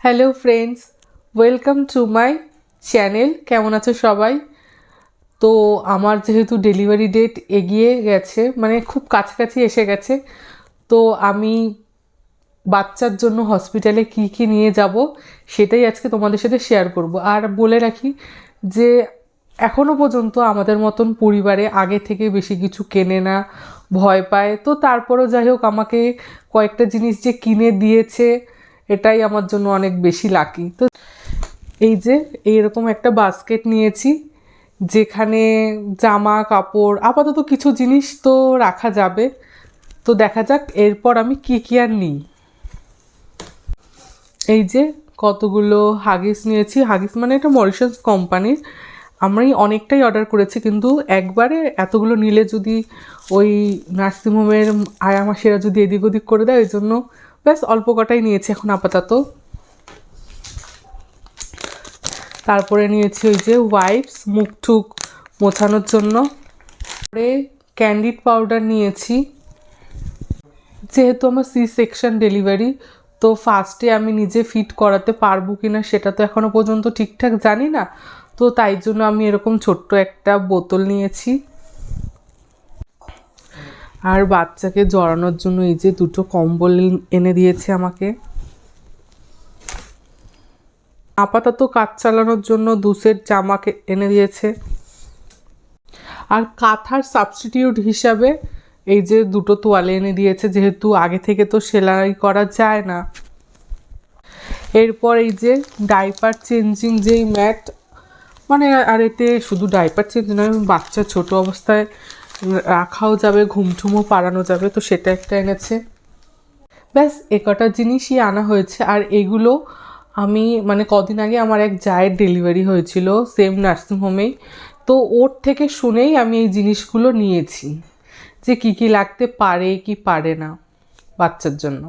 Hello friends, welcome to my channel. কেমন আছো সবাই? তো আমার যেহেতু ডেলিভারি ডেট এগিয়ে গেছে, মানে খুব কাছাকাছি এসে গেছে, তো আমি বাচ্চার জন্য হসপিটালে কি কি নিয়ে যাব সেটাই আজকে তোমাদের সাথে শেয়ার করব। আর বলে রাখি যে এখনও পর্যন্ত আমাদের মতন পরিবারে আগে থেকে বেশি কিছু কেনে না, ভয় পায়। তো তারপরও যাই হোক, আমাকে কয়েকটা জিনিস যে কিনে দিয়েছে এটাই আমার জন্য অনেক বেশি লাকি। তো এই যে এইরকম একটা বাস্কেট নিয়েছি, যেখানে জামা কাপড় আপাতত কিছু জিনিস তো রাখা যাবে। তো দেখা যাক এরপর আমি কি কি আর নিই। এই যে কতগুলো হাগিস নিয়েছি। হাগিস মানে এটা মরিশাস কোম্পানির। আমি অনেকটাই অর্ডার করেছি, কিন্তু একবারে এতগুলো নিলে যদি ওই নার্সিংহোমের আয়া মাসিরা যদি এদিক ওদিক করে দেয়, ওই জন্য ব্যাস অল্প কটাই নিয়েছি এখন আপাতত। তারপরে নিয়েছি ওই যে ওয়াইপস, মুখ টুক মোছানোর জন্য। তারপরে ক্যান্ডিড পাউডার নিয়েছি, যেহেতু আমার সি সেকশন ডেলিভারি, তো ফার্স্টে আমি নিজে ফিট করাতে পারবো কি না সেটা তো এখনও পর্যন্ত ঠিকঠাক জানি না। তো তাই জন্য আমি এরকম ছোট্ট একটা বোতল নিয়েছি। আর বাচ্চাকে জড়ানোর জন্য এই যে দুটো কম্বল এনে দিয়েছে আমাকে। আপাতত কাজ চালানোর জন্য 2 সেট জামাকে এনে দিয়েছে। আর কাঁথার সাবস্টিটিউট হিসাবে এই যে দুটো তোয়ালে এনে দিয়েছে, যেহেতু আগে থেকে তো সেলাই করা যায় না। এরপর এই যে ডাইপার চেঞ্জিং যেই ম্যাট, মানে আর এতে শুধু ডাইপার চেঞ্জ নয়, বাচ্চা ছোট অবস্থায় রাখাও যাবে, ঘুমঠুমও পাড়ানো যাবে, তো সেটা একটা এনেছে। ব্যাস এ কটা জিনিসই আনা হয়েছে। আর এগুলো আমি মানে কদিন আগে আমার এক জায়ের ডেলিভারি হয়েছিল সেম নার্সিংহোমেই, তো ওর থেকে শুনেই আমি এই জিনিসগুলো নিয়েছি যে কী কী লাগতে পারে কি পারে না বাচ্চার জন্য।